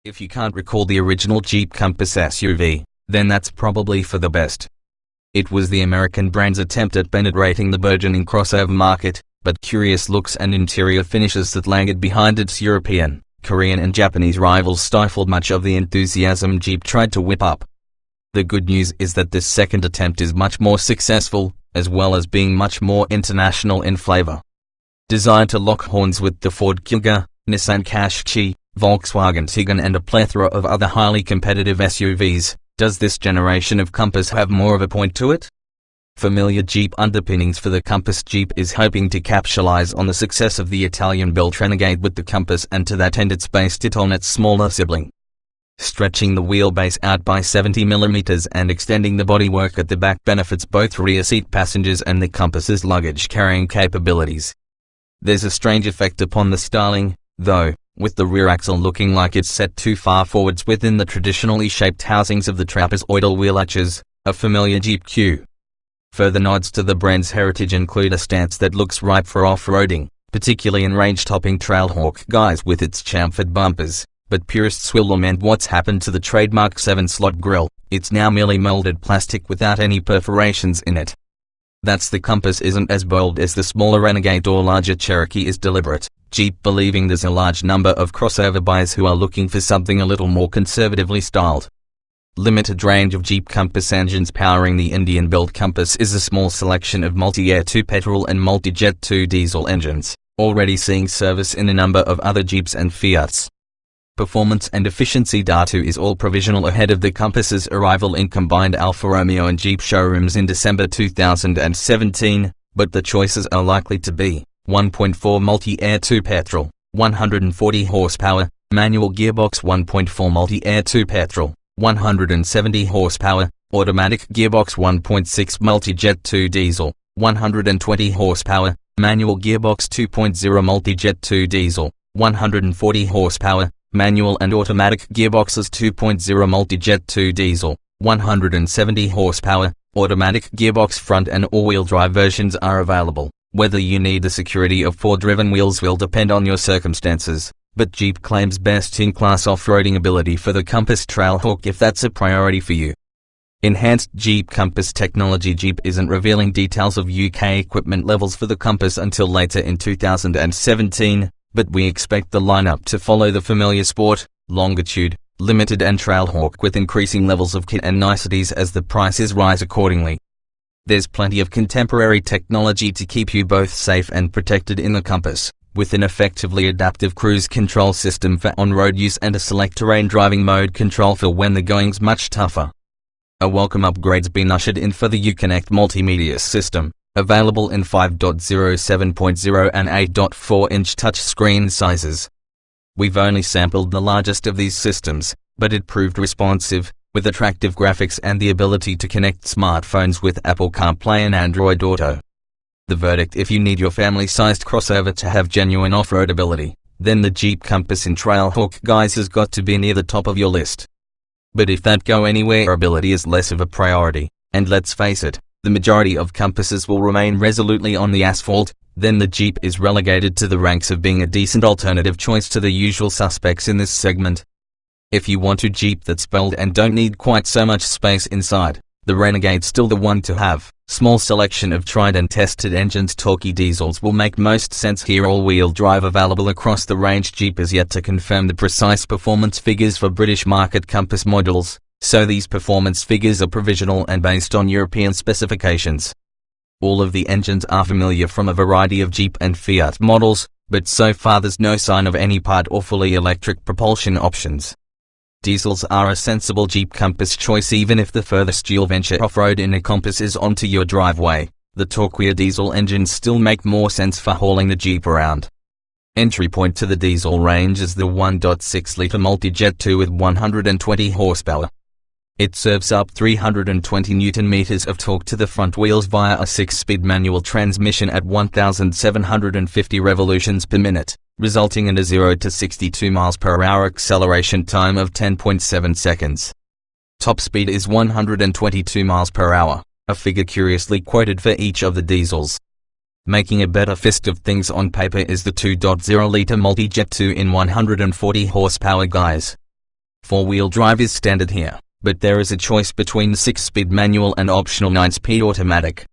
If you can't recall the original Jeep Compass SUV, then that's probably for the best. It was the American brand's attempt at penetrating the burgeoning crossover market, but curious looks and interior finishes that lagged behind its European, Korean and Japanese rivals stifled much of the enthusiasm Jeep tried to whip up. The good news is that this second attempt is much more successful, as well as being much more international in flavor. Designed to lock horns with the Ford Kuga, Nissan Qashqai, Volkswagen Tiguan and a plethora of other highly competitive SUVs, does this generation of Compass have more of a point to it? Familiar Jeep underpinnings for the Compass. Jeep is hoping to capitalize on the success of the Italian-built Renegade with the Compass, and to that end it's based it on its smaller sibling. Stretching the wheelbase out by 70 mm and extending the bodywork at the back benefits both rear seat passengers and the Compass's luggage-carrying capabilities. There's a strange effect upon the styling, though, with the rear axle looking like it's set too far forwards within the traditionally shaped housings of the trapezoidal wheel arches, a familiar Jeep cue. Further nods to the brand's heritage include a stance that looks ripe for off-roading, particularly in range-topping Trailhawk guise with its chamfered bumpers, but purists will lament what's happened to the trademark 7-slot grille. It's now merely molded plastic without any perforations in it. That's the Compass isn't as bold as the smaller Renegade or larger Cherokee is deliberate, Jeep believing there's a large number of crossover buyers who are looking for something a little more conservatively styled. Limited range of Jeep Compass engines powering the Indian-built Compass is a small selection of multi-air 2 petrol and multi-jet 2 diesel engines, already seeing service in a number of other Jeeps and Fiats. Performance and efficiency data is all provisional ahead of the Compass's arrival in combined Alfa Romeo and Jeep showrooms in December 2017, but the choices are likely to be 1.4 multi-air 2 petrol, 140 horsepower, manual gearbox 1.4 multi-air 2 petrol, 170 horsepower, automatic gearbox 1.6 multi-jet 2 diesel, 120 horsepower, manual gearbox 2.0 multi-jet 2 diesel, 140 horsepower, manual and automatic gearboxes 2.0 multi-jet 2 diesel, 170 horsepower, automatic gearbox front and all-wheel drive versions are available. Whether you need the security of 4-driven wheels will depend on your circumstances, but Jeep claims best-in-class off-roading ability for the Compass Trailhawk if that's a priority for you. Enhanced Jeep Compass technology. Jeep isn't revealing details of UK equipment levels for the Compass until later in 2017, but we expect the lineup to follow the familiar Sport, Longitude, Limited and Trailhawk with increasing levels of kit and niceties as the prices rise accordingly. There's plenty of contemporary technology to keep you both safe and protected in the Compass, with an effectively adaptive cruise control system for on-road use and a Selec-Terrain driving mode control for when the going's much tougher. A welcome upgrade's been ushered in for the UConnect multimedia system, available in 5.0, 7.0 and 8.4-inch touchscreen sizes. We've only sampled the largest of these systems, but it proved responsive, with attractive graphics and the ability to connect smartphones with Apple CarPlay and Android Auto. The verdict: if you need your family-sized crossover to have genuine off-road ability, then the Jeep Compass in Trailhawk guise has got to be near the top of your list. But if that go-anywhere ability is less of a priority, and let's face it, the majority of Compasses will remain resolutely on the asphalt, then the Jeep is relegated to the ranks of being a decent alternative choice to the usual suspects in this segment. If you want a Jeep that's bold and don't need quite so much space inside, the Renegade's still the one to have. Small selection of tried and tested engines. Torquey diesels will make most sense here. All-wheel drive available across the range. Jeep is yet to confirm the precise performance figures for British market Compass models, so these performance figures are provisional and based on European specifications. All of the engines are familiar from a variety of Jeep and Fiat models, but so far there's no sign of any part or fully electric propulsion options. Diesels are a sensible Jeep Compass choice even if the furthest you'll venture off-road in a Compass is onto your driveway. The Torquey diesel engines still make more sense for hauling the Jeep around. Entry point to the diesel range is the 1.6-litre multi-jet 2 with 120 horsepower. It serves up 320 Nm of torque to the front wheels via a 6-speed manual transmission at 1,750 revolutions per minute, resulting in a 0 to 62 mph acceleration time of 10.7 seconds. Top speed is 122 mph, a figure curiously quoted for each of the diesels. Making a better fist of things on paper is the 2.0-litre multi-jet 2 in 140 horsepower guise. 4-wheel drive is standard here, but there is a choice between 6-speed manual and optional 9-speed automatic.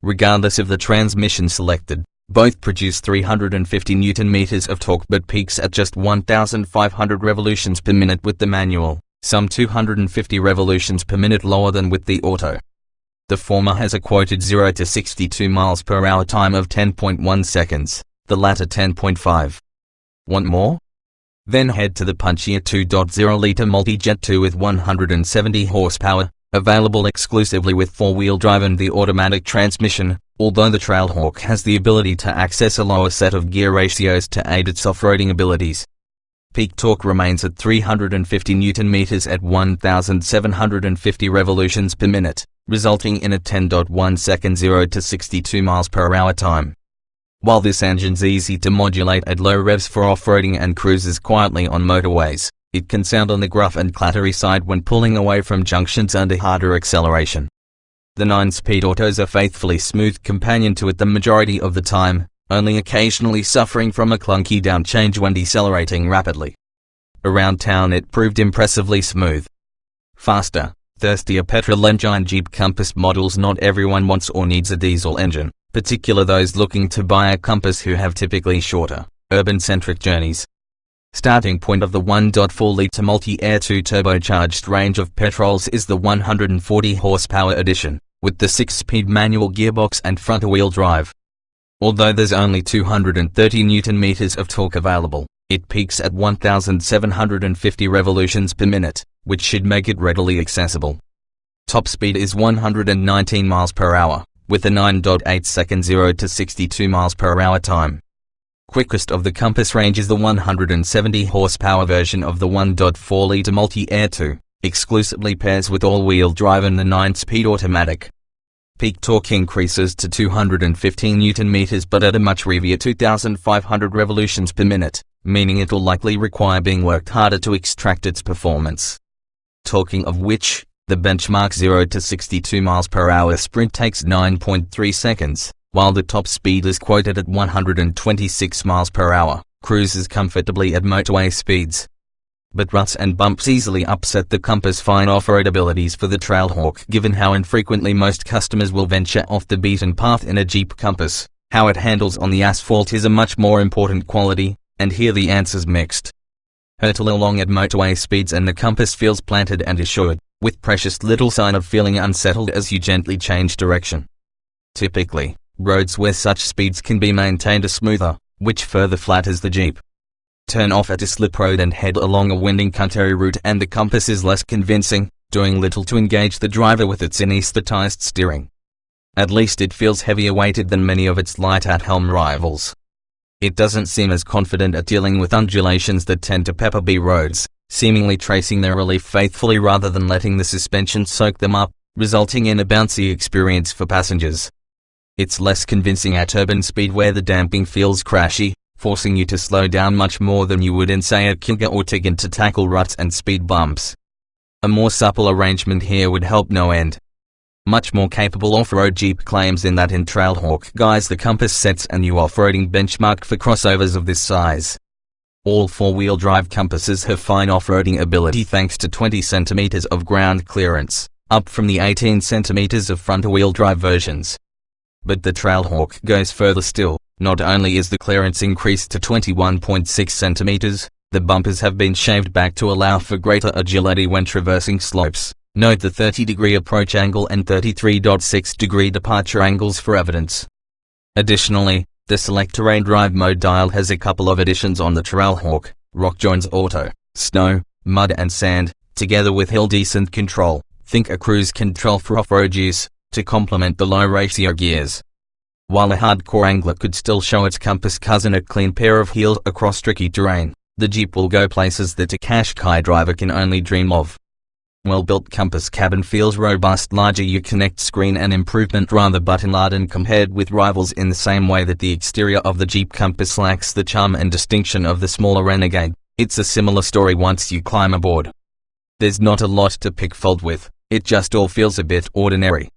Regardless of the transmission selected, both produce 350 Nm of torque but peaks at just 1,500 revolutions per minute with the manual, some 250 revolutions per minute lower than with the auto. The former has a quoted 0 to 62 miles per hour time of 10.1 seconds, the latter 10.5. Want more? Then head to the punchier 2.0-litre multi-jet 2 with 170 horsepower, available exclusively with 4-wheel drive and the automatic transmission, although the Trailhawk has the ability to access a lower set of gear ratios to aid its off-roading abilities. Peak torque remains at 350 Nm at 1,750 revolutions per minute, resulting in a 10.1 second 0 to 62 miles per hour time. While this engine's easy to modulate at low revs for off-roading and cruises quietly on motorways, it can sound on the gruff and clattery side when pulling away from junctions under harder acceleration. The 9-speed autos are faithfully smooth companion to it the majority of the time, only occasionally suffering from a clunky down change when decelerating rapidly. Around town it proved impressively smooth. Faster, thirstier petrol engine Jeep Compass models. Not everyone wants or needs a diesel engine, particularly those looking to buy a Compass who have typically shorter, urban-centric journeys. Starting point of the 1.4-litre multi-air 2 turbocharged range of Petrols is the 140 horsepower edition, with the 6-speed manual gearbox and front-wheel drive. Although there's only 230 Nm of torque available, it peaks at 1,750 revolutions per minute, which should make it readily accessible. Top speed is 119 miles per hour, with a 9.8 second 0 to 62 miles per hour time. Quickest of the Compass range is the 170 horsepower version of the 1.4-litre multi-air 2, exclusively pairs with all-wheel drive and the 9-speed automatic. Peak torque increases to 215 Nm but at a much heavier 2,500 revolutions per minute, meaning it'll likely require being worked harder to extract its performance. Talking of which, the benchmark 0 to 62 miles per hour sprint takes 9.3 seconds, while the top speed is quoted at 126 miles per hour, cruises comfortably at motorway speeds. But ruts and bumps easily upset the Compass' fine off-road abilities for the Trailhawk. Given how infrequently most customers will venture off the beaten path in a Jeep Compass, how it handles on the asphalt is a much more important quality, and here the answer's mixed. Hurtle along at motorway speeds and the Compass feels planted and assured, with precious little sign of feeling unsettled as you gently change direction. Typically, roads where such speeds can be maintained are smoother, which further flatters the Jeep. Turn off at a slip road and head along a winding country route and the Compass is less convincing, doing little to engage the driver with its anesthetized steering. At least it feels heavier weighted than many of its light-at-helm rivals. It doesn't seem as confident at dealing with undulations that tend to pepper B roads, seemingly tracing their relief faithfully rather than letting the suspension soak them up, resulting in a bouncy experience for passengers. It's less convincing at urban speed where the damping feels crashy, forcing you to slow down much more than you would in say at Kilga or Tigan to tackle ruts and speed bumps. A more supple arrangement here would help no end. Much more capable off-road Jeep claims in that in Trailhawk guys the Compass sets a new off-roading benchmark for crossovers of this size. All four-wheel drive Compasses have fine off-roading ability thanks to 20 cm of ground clearance, up from the 18 cm of front-wheel drive versions. But the Trailhawk goes further still. Not only is the clearance increased to 21.6 cm, the bumpers have been shaved back to allow for greater agility when traversing slopes. Note the 30-degree approach angle and 33.6-degree departure angles for evidence. Additionally, the Selec-Terrain drive mode dial has a couple of additions on the Trailhawk: Rock Joins Auto, Snow, Mud and Sand, together with Hill Descent Control, think a cruise control for off-road use, to complement the low-ratio gears. While a hardcore angler could still show its Compass cousin a clean pair of heels across tricky terrain, the Jeep will go places that a Qashqai driver can only dream of. Well-built Compass cabin feels robust, larger UConnect screen and improvement rather button-laden compared with rivals in the same way that the exterior of the Jeep Compass lacks the charm and distinction of the smaller Renegade. It's a similar story once you climb aboard. There's not a lot to pick fault with, it just all feels a bit ordinary.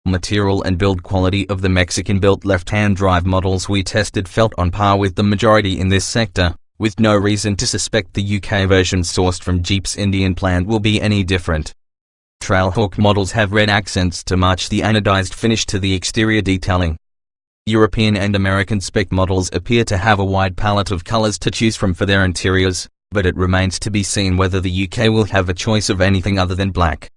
Material and build quality of the Mexican-built left-hand drive models we tested felt on par with the majority in this sector, with no reason to suspect the UK version sourced from Jeep's Indian plant will be any different. Trailhawk models have red accents to match the anodized finish to the exterior detailing. European and American spec models appear to have a wide palette of colors to choose from for their interiors, but it remains to be seen whether the UK will have a choice of anything other than black.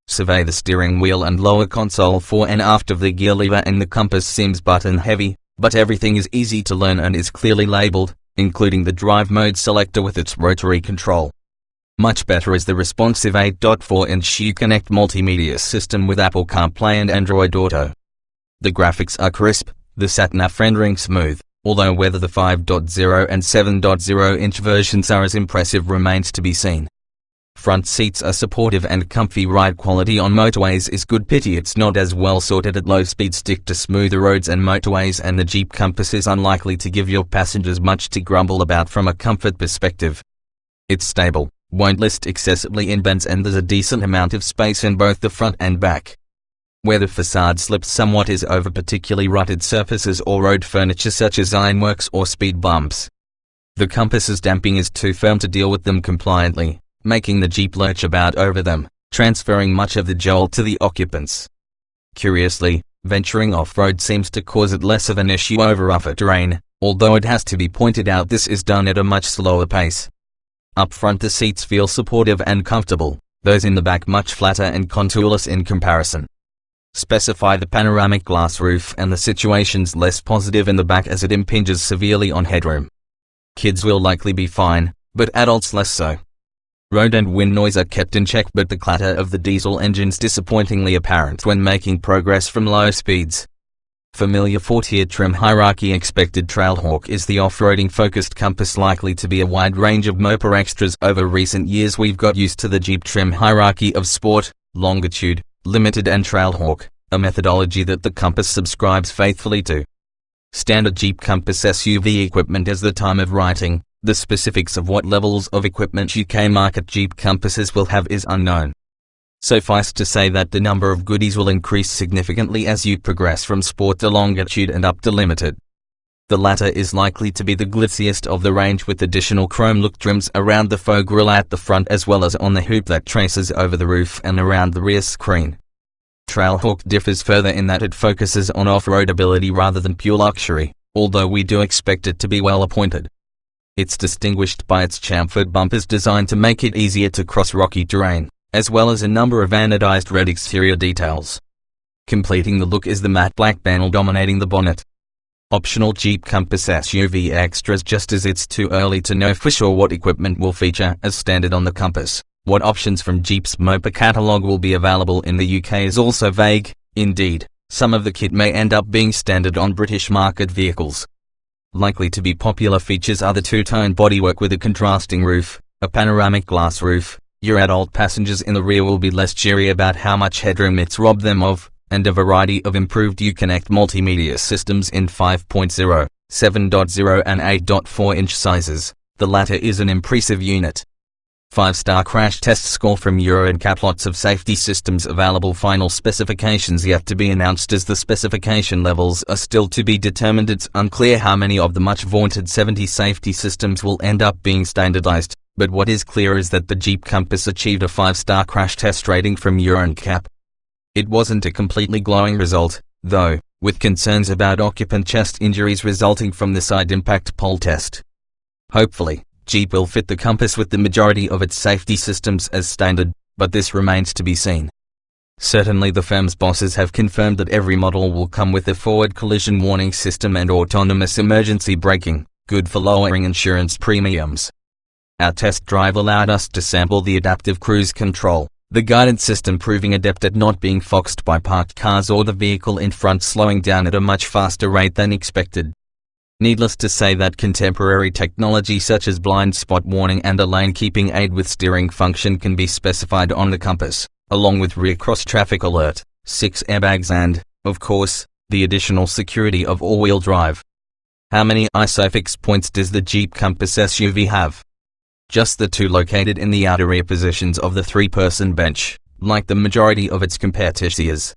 Survey the steering wheel and lower console. Fore and aft of the gear lever and the compass seems button heavy, but everything is easy to learn and is clearly labeled, including the drive mode selector with its rotary control. Much better is the responsive 8.4-inch UConnect multimedia system with Apple CarPlay and Android Auto. The graphics are crisp, the sat-nav rendering smooth, although whether the 5.0 and 7.0-inch versions are as impressive remains to be seen. Front seats are supportive and comfy. Ride quality on motorways is good. Pity it's not as well sorted at low speed. Stick to smoother roads and motorways, and the Jeep Compass is unlikely to give your passengers much to grumble about from a comfort perspective. It's stable, won't list excessively in bends, and there's a decent amount of space in both the front and back. Where the facade slips somewhat is over particularly rutted surfaces or road furniture such as ironworks or speed bumps. The Compass's damping is too firm to deal with them compliantly, making the Jeep lurch about over them, transferring much of the jolt to the occupants. Curiously, venturing off-road seems to cause it less of an issue over rougher terrain, although it has to be pointed out this is done at a much slower pace. Up front the seats feel supportive and comfortable, those in the back much flatter and contourless in comparison. Specify the panoramic glass roof, and the situation's less positive in the back as it impinges severely on headroom. Kids will likely be fine, but adults less so. Road and wind noise are kept in check, but the clatter of the diesel engine's disappointingly apparent when making progress from low speeds. Familiar 4-tier trim hierarchy expected. Trailhawk is the off-roading focused Compass, likely to be a wide range of motor extras. Over recent years we've got used to the Jeep trim hierarchy of Sport, Longitude, Limited and Trailhawk, a methodology that the Compass subscribes faithfully to. Standard Jeep Compass SUV equipment. As the time of writing, the specifics of what levels of equipment UK market Jeep Compasses will have is unknown. Suffice to say that the number of goodies will increase significantly as you progress from Sport to Longitude and up to Limited. The latter is likely to be the glitziest of the range, with additional chrome look trims around the faux grille at the front as well as on the hoop that traces over the roof and around the rear screen. Trailhawk differs further in that it focuses on off-road ability rather than pure luxury, although we do expect it to be well appointed. It's distinguished by its chamfered bumpers designed to make it easier to cross rocky terrain, as well as a number of anodized red exterior details. Completing the look is the matte black panel dominating the bonnet. Optional Jeep Compass SUV extras. Just as it's too early to know for sure what equipment will feature as standard on the Compass, what options from Jeep's motor catalogue will be available in the UK is also vague. Indeed, some of the kit may end up being standard on British market vehicles. Likely to be popular features are the two-tone bodywork with a contrasting roof, a panoramic glass roof. Your adult passengers in the rear will be less cheery about how much headroom it's robbed them of, and a variety of improved UConnect multimedia systems in 5.0, 7.0 and 8.4-inch sizes. The latter is an impressive unit. 5-star crash test score from Euro NCAP. Lots of safety systems available. Final specifications yet to be announced, as the specification levels are still to be determined. It's unclear how many of the much vaunted 70 safety systems will end up being standardized, but what is clear is that the Jeep Compass achieved a 5-star crash test rating from Euro NCAP. It wasn't a completely glowing result, though, with concerns about occupant chest injuries resulting from the side impact pole test. Hopefully, Jeep will fit the Compass with the majority of its safety systems as standard, but this remains to be seen. Certainly the firm's bosses have confirmed that every model will come with a forward collision warning system and autonomous emergency braking, good for lowering insurance premiums. Our test drive allowed us to sample the adaptive cruise control, the guidance system proving adept at not being foxed by parked cars or the vehicle in front slowing down at a much faster rate than expected. Needless to say that contemporary technology such as blind spot warning and a lane keeping aid with steering function can be specified on the Compass, along with rear cross-traffic alert, 6 airbags and, of course, the additional security of all-wheel drive. How many ISOFIX points does the Jeep Compass SUV have? Just the 2 located in the outer rear positions of the 3-person bench, like the majority of its competitors.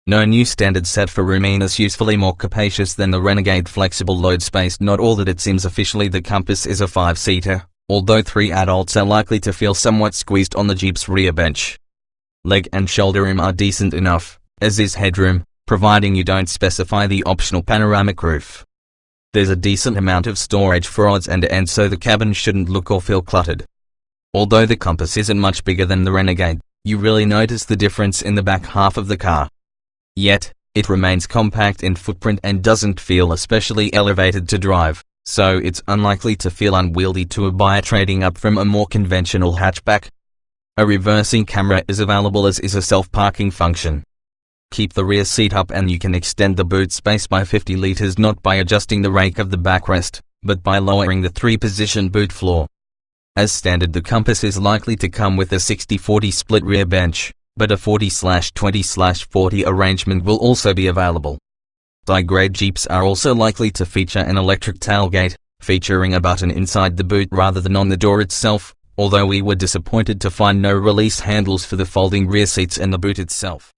No new standard set for room is usefully more capacious than the Renegade flexible load space. Not all that it seems. Officially the Compass is a 5-seater, although 3 adults are likely to feel somewhat squeezed on the Jeep's rear bench. Leg and shoulder room are decent enough, as is headroom, providing you don't specify the optional panoramic roof. There's a decent amount of storage for odds and ends, so the cabin shouldn't look or feel cluttered. Although the Compass isn't much bigger than the Renegade, you really notice the difference in the back half of the car. Yet, it remains compact in footprint and doesn't feel especially elevated to drive, so it's unlikely to feel unwieldy to a buyer trading up from a more conventional hatchback. A reversing camera is available, as is a self-parking function. Keep the rear seat up and you can extend the boot space by 50 liters, not by adjusting the rake of the backrest, but by lowering the 3-position boot floor. As standard, the Compass is likely to come with a 60-40 split rear bench, but a 40/20/40 arrangement will also be available. High-grade Jeeps are also likely to feature an electric tailgate, featuring a button inside the boot rather than on the door itself, although we were disappointed to find no release handles for the folding rear seats and the boot itself.